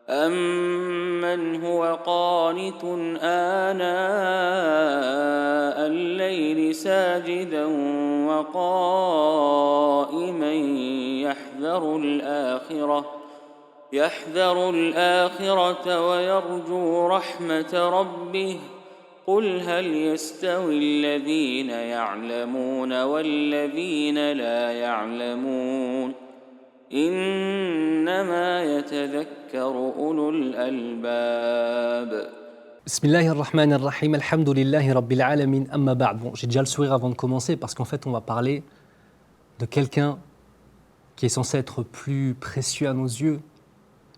أَمَّنْ هُوَ قَانِتٌ آنَاءَ اللَّيْلِ سَاجِدًا وَقَائِمًا يَحْذَرُ الْآخِرَةَ وَيَرْجُو رَحْمَةَ رَبِّهِ قُلْ هَلْ يَسْتَوِي الَّذِينَ يَعْلَمُونَ وَالَّذِينَ لا يَعْلَمُونَ إِنَّمَا يَتَذَكَّرُ أُولُو الْأَلْبَابِ. Bismillahirrahmanirrahim, alhamdulillahi rabbil alamin, amma ba'd. Bon, j'ai déjà le sourire avant de commencer parce qu'en fait on va parler de quelqu'un qui est censé être plus précieux à nos yeux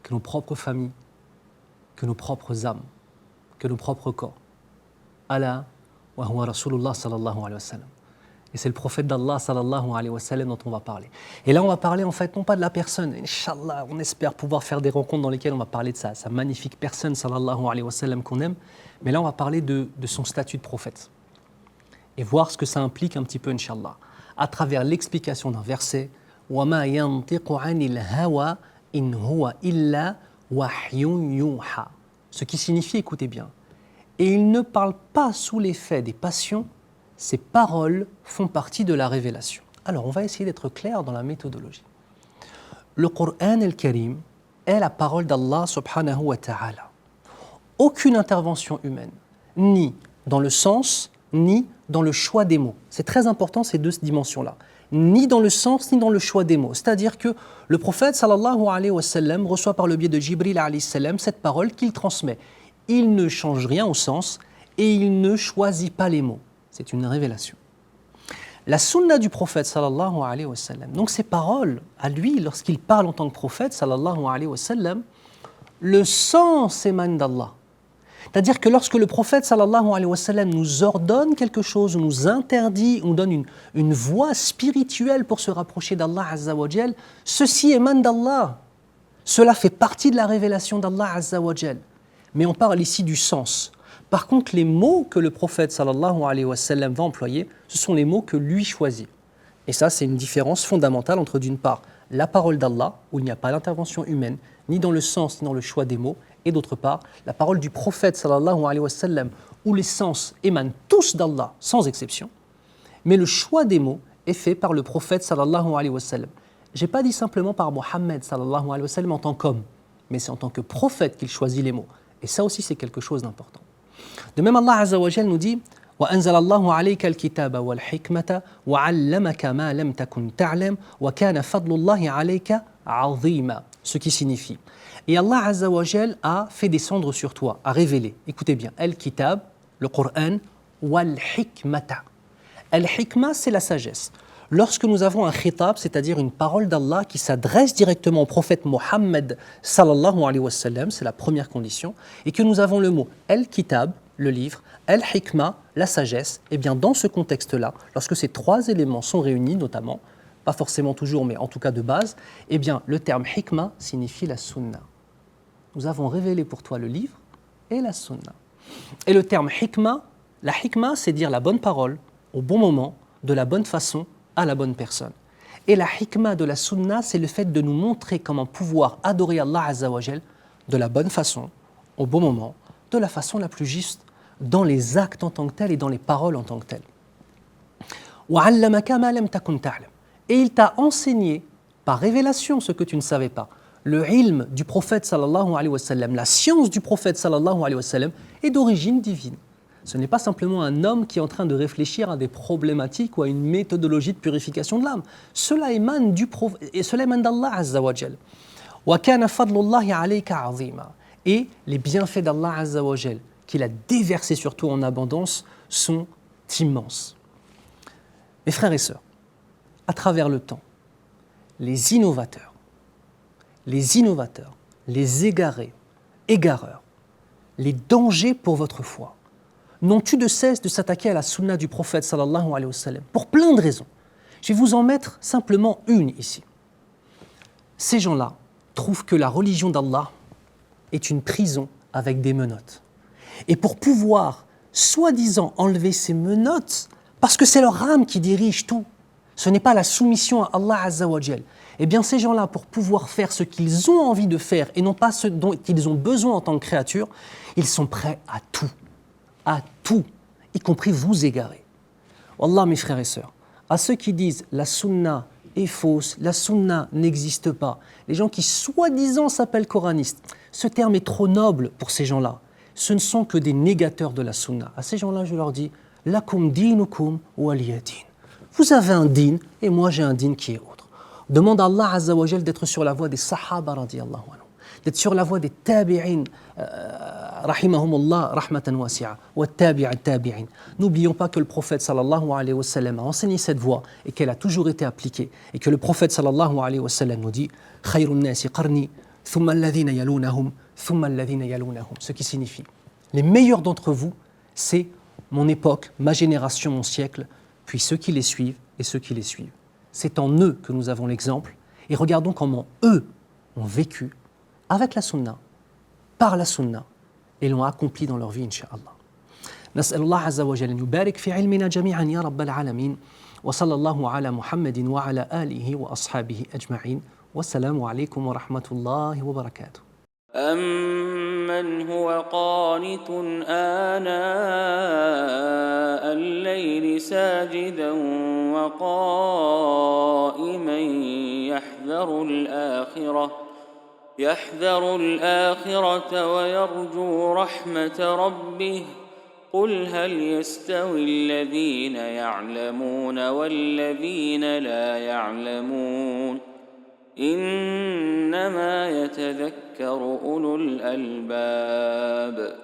que nos propres familles, que nos propres âmes, que nos propres corps. Allah wa huwa Rasulullah sallallahu alayhi wa sallam. Et c'est le prophète d'Allah sallallahu alayhi wa sallam dont on va parler. Et là on va parler en fait non pas de la personne, Inch'Allah, on espère pouvoir faire des rencontres dans lesquelles on va parler de sa magnifique personne sallallahu alayhi wa sallam qu'on aime, mais là on va parler de son statut de prophète. Et voir ce que ça implique un petit peu, Inch'Allah, à travers l'explication d'un verset وَمَا يَنْطِقُ عَنِ الْهَوَى إِنْ هُوَ إِلَّا وَحْيٌ يُوحَى. Ce qui signifie, écoutez bien, et il ne parle pas sous l'effet des passions, ces paroles font partie de la révélation. Alors, on va essayer d'être clair dans la méthodologie. Le Coran al-Karim est la parole d'Allah subhanahu wa ta'ala. Aucune intervention humaine, ni dans le sens, ni dans le choix des mots. C'est très important ces deux dimensions-là. Ni dans le sens, ni dans le choix des mots. C'est-à-dire que le prophète sallallahu alayhi wa sallam reçoit par le biais de Jibril alayhi salam cette parole qu'il transmet. Il ne change rien au sens et il ne choisit pas les mots. C'est une révélation. La sunna du prophète sallallahu alayhi wa sallam, donc ces paroles, à lui, lorsqu'il parle en tant que prophète sallallahu alayhi wa sallam, le sens émane d'Allah. C'est-à-dire que lorsque le prophète sallallahu alayhi wa sallam nous ordonne quelque chose, ou nous interdit, ou nous donne une voie spirituelle pour se rapprocher d'Allah azza wa jal, ceci émane d'Allah. Cela fait partie de la révélation d'Allah azza wa jal. Mais on parle ici du sens. Par contre, les mots que le prophète sallallahu alayhi wa sallam va employer, ce sont les mots que lui choisit. Et ça, c'est une différence fondamentale entre, d'une part, la parole d'Allah, où il n'y a pas d'intervention humaine, ni dans le sens, ni dans le choix des mots, et d'autre part, la parole du prophète sallallahu alayhi wa sallam, où les sens émanent tous d'Allah, sans exception, mais le choix des mots est fait par le prophète sallallahu alayhi wa sallam. Je n'ai pas dit simplement par Mohammed sallallahu alayhi wa sallam en tant qu'homme, mais c'est en tant que prophète qu'il choisit les mots. Et ça aussi, c'est quelque chose d'important. De même, Allah azza wa jal nous dit وَأَنزَلَ اللَّهُ عَلَيْكَ الْكِتَابَ وَالْحِكْمَةَ وَعَلَّمَكَ مَا لَمْ تَكُنْ تَعْلَمْ وَكَانَ فَضْلُ اللَّهِ عَلَيْكَ عَظِيمًا. Ce qui signifie, et Allah azza wa jal a fait descendre sur toi, a révélé, écoutez bien, al-kitab, le Coran, wal-hikmata. Al-hikma, c'est la sagesse. Lorsque nous avons un khitab, c'est-à-dire une parole d'Allah qui s'adresse directement au prophète Mohammed sallallahu alayhi wa sallam, c'est la première condition, et que nous avons le mot al-kitab, le livre, al-hikma, la sagesse, et bien dans ce contexte-là, lorsque ces trois éléments sont réunis, notamment, pas forcément toujours, mais en tout cas de base, eh bien le terme hikma signifie la sunna. Nous avons révélé pour toi le livre et la sunna. Et le terme hikma, la hikma, c'est dire la bonne parole, au bon moment, de la bonne façon, à la bonne personne. Et la hikma de la sunna, c'est le fait de nous montrer comment pouvoir adorer Allah azza wa jal de la bonne façon, au bon moment, de la façon la plus juste, dans les actes en tant que tels et dans les paroles en tant que telles. وَعَلَّمَكَ مَا لَمْ تَكُنْ تَعْلَمْ. Et il t'a enseigné par révélation ce que tu ne savais pas. Le ilm du prophète sallallahu alayhi wa sallam, la science du prophète sallallahu alayhi wa sallam est d'origine divine. Ce n'est pas simplement un homme qui est en train de réfléchir à des problématiques ou à une méthodologie de purification de l'âme. Cela émane d'Allah azza wa jal. وَكَانَ فَضْلُ اللَّهِ عَلَيْكَ عَظِيمًا. Et les bienfaits d'Allah azza wa jal, qu'il a déversés sur toi en abondance, sont immenses. Mes frères et sœurs, à travers le temps, les innovateurs, les égareurs, les dangers pour votre foi, n'ont eu de cesse de s'attaquer à la sunna du prophète sallallahu alayhi wa sallam, pour plein de raisons. Je vais vous en mettre simplement une ici. Ces gens-là trouvent que la religion d'Allah est une prison avec des menottes. Et pour pouvoir, soi-disant, enlever ces menottes, parce que c'est leur âme qui dirige tout, ce n'est pas la soumission à Allah azza wa jal, Eh bien, ces gens-là, pour pouvoir faire ce qu'ils ont envie de faire et non pas ce dont ils ont besoin en tant que créature, ils sont prêts à tout, y compris vous égarer. Wallah, mes frères et sœurs, à ceux qui disent la sunna est fausse, la sunna n'existe pas, les gens qui soi-disant s'appellent coranistes, ce terme est trop noble pour ces gens-là. Ce ne sont que des négateurs de la sunna. À ces gens-là, je leur dis lakum dinukum waliya din. Vous avez un din et moi j'ai un din qui est autre. Demande à Allah Azza wa Jal d'être sur la voie des Sahaba radiyallahu anhu, d'être sur la voie des Tabi'in, rahimahumullah, rahmatan wasi'a, wa tabi'a tabi'in. N'oublions pas que le prophète sallallahu alayhi wa sallam a enseigné cette voie et qu'elle a toujours été appliquée. Et que le prophète sallallahu alayhi wa sallam nous dit Khayrun nasi qarni, thumma alladhina yalunahum, thumma alladhina yalunahum. Ce qui signifie les meilleurs d'entre vous, c'est mon époque, ma génération, mon siècle, puis ceux qui les suivent et ceux qui les suivent. C'est en eux que nous avons l'exemple et regardons comment eux ont vécu avec la sunna, par la sunna et l'ont accompli dans leur vie, incha'Allah. نسأل الله عز وجل أن يبارك في علمنا جميعا يا رب العالمين وصلى الله على محمد وعلى آله وأصحابه أجمعين والسلام عليكم ورحمة الله وبركاته. أمن هو قانت آناء الليل ساجدا وقائما يحذر الآخرة ويرجو رحمة ربه قل هل يستوي الذين يعلمون والذين لا يعلمون إنما يتذكر أولو الألباب